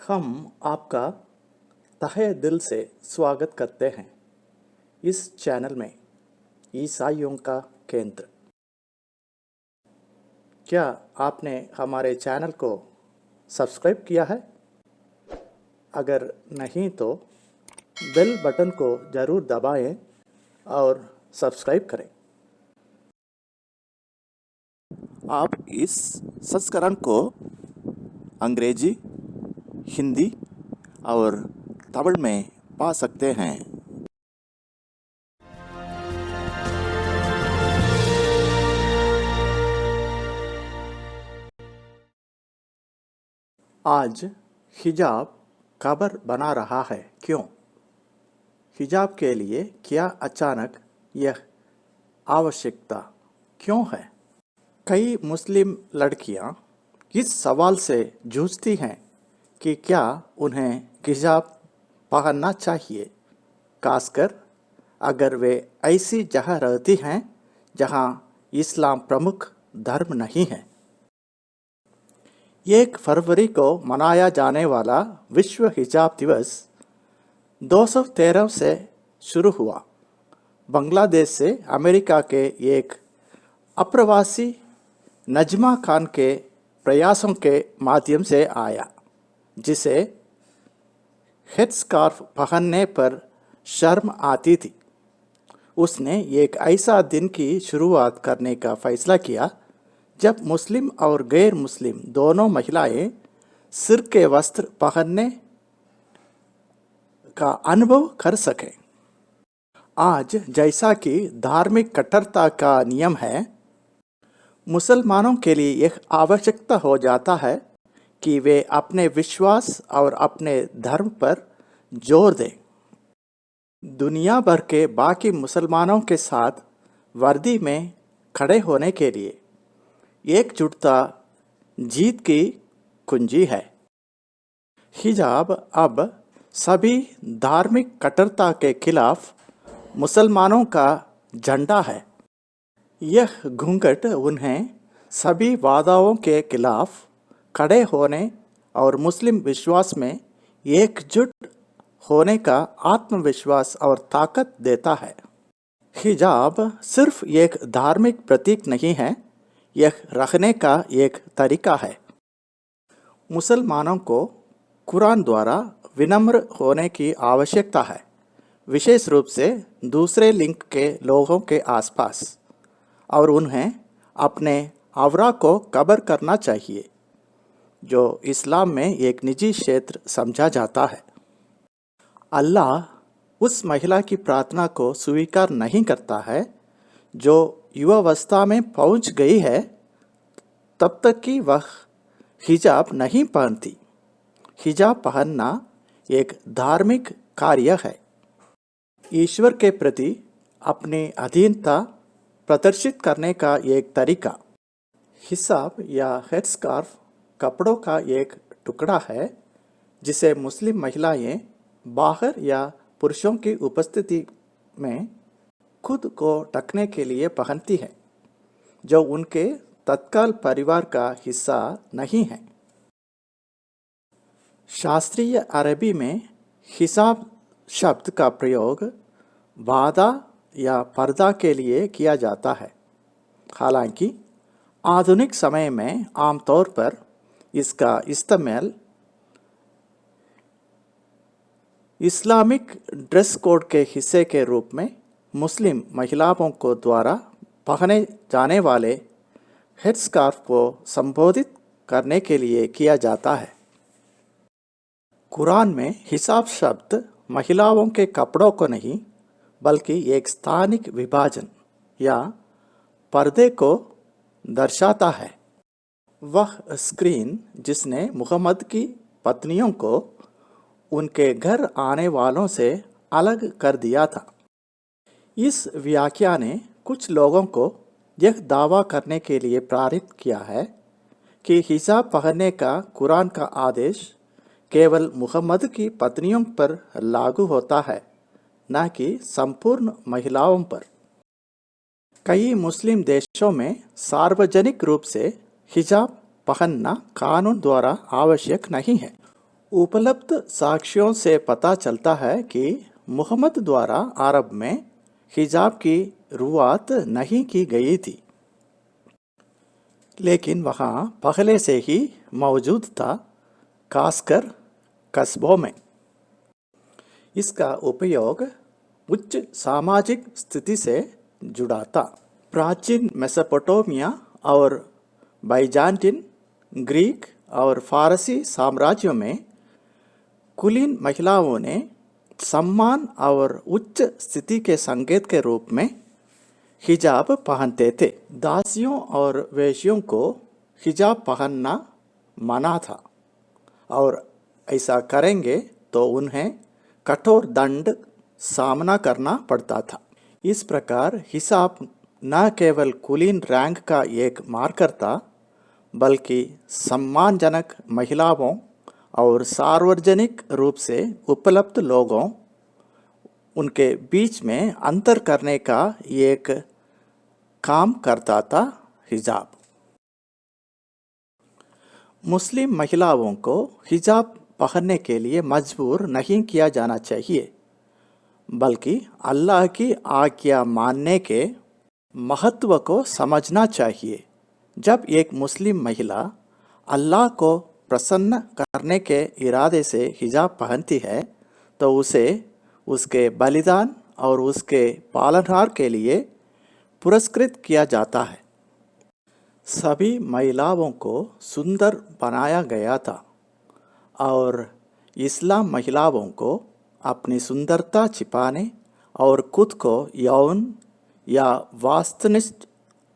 हम आपका तहे दिल से स्वागत करते हैं इस चैनल में ईसाइयों का केंद्र। क्या आपने हमारे चैनल को सब्सक्राइब किया है? अगर नहीं तो बेल बटन को ज़रूर दबाएं और सब्सक्राइब करें। आप इस संस्करण को अंग्रेजी, हिंदी और तमिल में पा सकते हैं। आज हिजाब खबर बना रहा है, क्यों? हिजाब के लिए क्या अचानक यह आवश्यकता क्यों है? कई मुस्लिम लड़कियां इस सवाल से जूझती हैं कि क्या उन्हें हिजाब पहनना चाहिए, खासकर अगर वे ऐसी जगह रहती हैं जहां इस्लाम प्रमुख धर्म नहीं है। 1 फरवरी को मनाया जाने वाला विश्व हिजाब दिवस 2013 से शुरू हुआ। बांग्लादेश से अमेरिका के एक अप्रवासी नजमा खान के प्रयासों के माध्यम से आया, जिसे हेडस्कार्फ पहनने पर शर्म आती थी। उसने एक ऐसा दिन की शुरुआत करने का फैसला किया जब मुस्लिम और गैर मुस्लिम दोनों महिलाएं सिर के वस्त्र पहनने का अनुभव कर सकें। आज जैसा कि धार्मिक कट्टरता का नियम है, मुसलमानों के लिए यह आवश्यकता हो जाता है कि वे अपने विश्वास और अपने धर्म पर जोर दें। दुनिया भर के बाकी मुसलमानों के साथ वर्दी में खड़े होने के लिए एकजुटता जीत की कुंजी है। हिजाब अब सभी धार्मिक कट्टरता के खिलाफ मुसलमानों का झंडा है। यह घूंघट उन्हें सभी बाधाओं के खिलाफ खड़े होने और मुस्लिम विश्वास में एकजुट होने का आत्मविश्वास और ताकत देता है। हिजाब सिर्फ एक धार्मिक प्रतीक नहीं है, यह रखने का एक तरीका है। मुसलमानों को कुरान द्वारा विनम्र होने की आवश्यकता है, विशेष रूप से दूसरे लिंग के लोगों के आसपास, और उन्हें अपने आवरा को कवर करना चाहिए, जो इस्लाम में एक निजी क्षेत्र समझा जाता है। अल्लाह उस महिला की प्रार्थना को स्वीकार नहीं करता है जो युवावस्था में पहुंच गई है तब तक कि वह हिजाब नहीं पहनती। हिजाब पहनना एक धार्मिक कार्य है, ईश्वर के प्रति अपनी अधीनता प्रदर्शित करने का एक तरीका। हिजाब या हेडस्कार्फ कपड़ों का एक टुकड़ा है जिसे मुस्लिम महिलाएं बाहर या पुरुषों की उपस्थिति में खुद को ढकने के लिए पहनती हैं, जो उनके तत्काल परिवार का हिस्सा नहीं है। शास्त्रीय अरबी में हिजाब शब्द का प्रयोग बाधा या पर्दा के लिए किया जाता है। हालांकि आधुनिक समय में आमतौर पर इसका इस्तेमाल इस्लामिक ड्रेस कोड के हिस्से के रूप में मुस्लिम महिलाओं को द्वारा पहने जाने वाले हेडस्कार्फ को संबोधित करने के लिए किया जाता है। कुरान में हिजाब शब्द महिलाओं के कपड़ों को नहीं, बल्कि एक स्थानिक विभाजन या पर्दे को दर्शाता है। वह स्क्रीन जिसने मुहम्मद की पत्नियों को उनके घर आने वालों से अलग कर दिया था। इस व्याख्या ने कुछ लोगों को यह दावा करने के लिए प्रेरित किया है कि हिजाब पहनने का कुरान का आदेश केवल मुहम्मद की पत्नियों पर लागू होता है, न कि संपूर्ण महिलाओं पर। कई मुस्लिम देशों में सार्वजनिक रूप से हिजाब पहनना कानून द्वारा आवश्यक नहीं है। उपलब्ध साक्ष्यों से पता चलता है कि मुहम्मद द्वारा अरब में हिजाब की शुरुआत नहीं की गई थी, लेकिन वहाँ पहले से ही मौजूद था, खासकर कस्बों में। इसका उपयोग उच्च सामाजिक स्थिति से जुड़ा था। प्राचीन मेसोपोटामिया और बाइजान्टिन, ग्रीक और फारसी साम्राज्यों में कुलीन महिलाओं ने सम्मान और उच्च स्थिति के संकेत के रूप में हिजाब पहनते थे। दासियों और वेश्यों को हिजाब पहनना मना था और ऐसा करेंगे तो उन्हें कठोर दंड सामना करना पड़ता था। इस प्रकार हिजाब न केवल कुलीन रैंक का एक मार्कर था, बल्कि सम्मानजनक महिलाओं और सार्वजनिक रूप से उपलब्ध लोगों उनके बीच में अंतर करने का एक काम करता था। हिजाब मुस्लिम महिलाओं को हिजाब पहनने के लिए मजबूर नहीं किया जाना चाहिए, बल्कि अल्लाह की आज्ञा मानने के महत्व को समझना चाहिए। जब एक मुस्लिम महिला अल्लाह को प्रसन्न करने के इरादे से हिजाब पहनती है तो उसे उसके बलिदान और उसके पालनहार के लिए पुरस्कृत किया जाता है। सभी महिलाओं को सुंदर बनाया गया था और इस्लाम महिलाओं को अपनी सुंदरता छिपाने और खुद को यौन या वास्तुनिष्ठ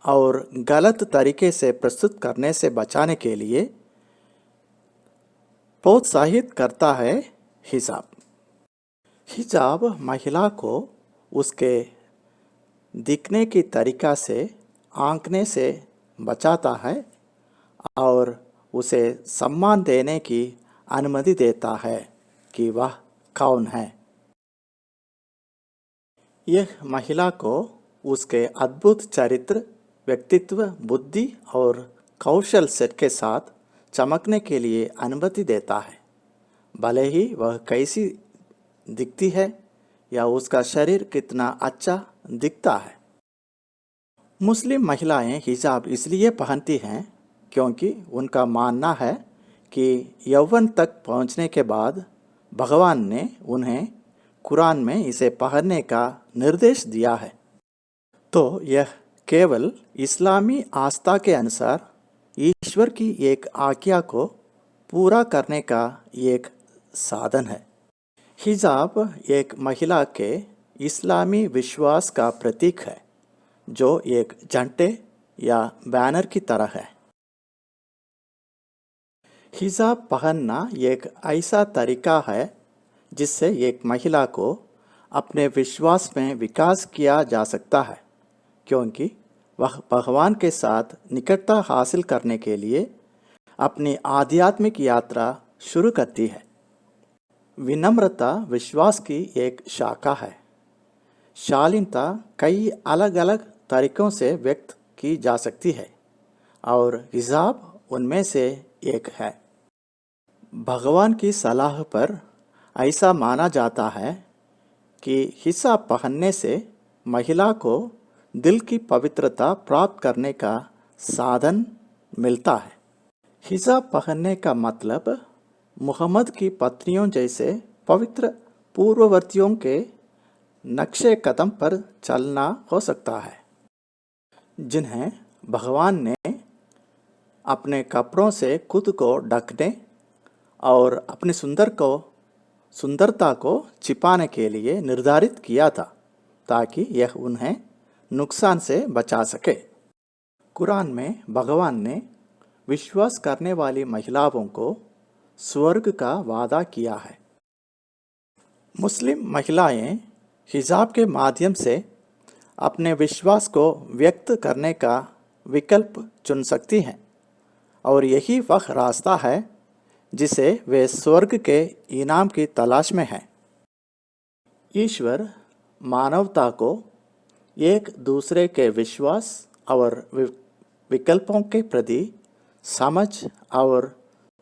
और गलत तरीके से प्रस्तुत करने से बचाने के लिए प्रोत्साहित करता है। हिजाब महिला को उसके दिखने की तरीका से आंकने से बचाता है और उसे सम्मान देने की अनुमति देता है कि वह कौन है। यह महिला को उसके अद्भुत चरित्र, व्यक्तित्व, बुद्धि और कौशल सेट के साथ चमकने के लिए अनुमति देता है, भले ही वह कैसी दिखती है या उसका शरीर कितना अच्छा दिखता है। मुस्लिम महिलाएं हिजाब इसलिए पहनती हैं क्योंकि उनका मानना है कि यौवन तक पहुंचने के बाद भगवान ने उन्हें कुरान में इसे पहनने का निर्देश दिया है। तो यह केवल इस्लामी आस्था के अनुसार ईश्वर की एक आज्ञा को पूरा करने का एक साधन है। हिजाब एक महिला के इस्लामी विश्वास का प्रतीक है, जो एक झंडे या बैनर की तरह है। हिजाब पहनना एक ऐसा तरीका है जिससे एक महिला को अपने विश्वास में विकास किया जा सकता है, क्योंकि वह भगवान के साथ निकटता हासिल करने के लिए अपनी आध्यात्मिक यात्रा शुरू करती है। विनम्रता विश्वास की एक शाखा है। शालीनता कई अलग अलग तरीकों से व्यक्त की जा सकती है और हिजाब उनमें से एक है। भगवान की सलाह पर ऐसा माना जाता है कि हिजाब पहनने से महिला को दिल की पवित्रता प्राप्त करने का साधन मिलता है। हिजाब पहनने का मतलब मुहम्मद की पत्नियों जैसे पवित्र पूर्ववर्तियों के नक्शे कदम पर चलना हो सकता है, जिन्हें भगवान ने अपने कपड़ों से खुद को ढकने और अपनी सुंदरता को छिपाने के लिए निर्धारित किया था, ताकि यह उन्हें नुकसान से बचा सके। कुरान में भगवान ने विश्वास करने वाली महिलाओं को स्वर्ग का वादा किया है। मुस्लिम महिलाएं हिजाब के माध्यम से अपने विश्वास को व्यक्त करने का विकल्प चुन सकती हैं और यही वह रास्ता है जिसे वे स्वर्ग के इनाम की तलाश में हैं। ईश्वर मानवता को एक दूसरे के विश्वास और विकल्पों के प्रति समझ और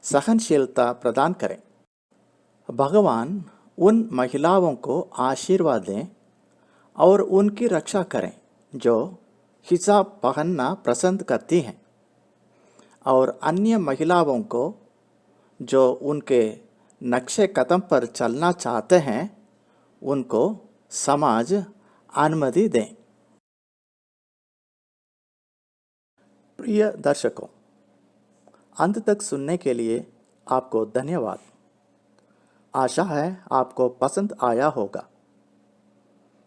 सहनशीलता प्रदान करें। भगवान उन महिलाओं को आशीर्वाद दें और उनकी रक्षा करें जो हिजाब पहनना पसंद करती हैं, और अन्य महिलाओं को जो उनके नक्शे कदम पर चलना चाहते हैं उनको समाज अनुमति दें। प्रिय दर्शकों, अंत तक सुनने के लिए आपको धन्यवाद। आशा है आपको पसंद आया होगा।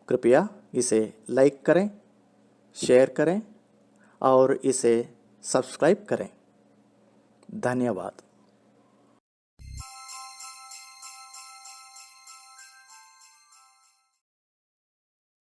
कृपया इसे लाइक करें, शेयर करें और इसे सब्सक्राइब करें। धन्यवाद।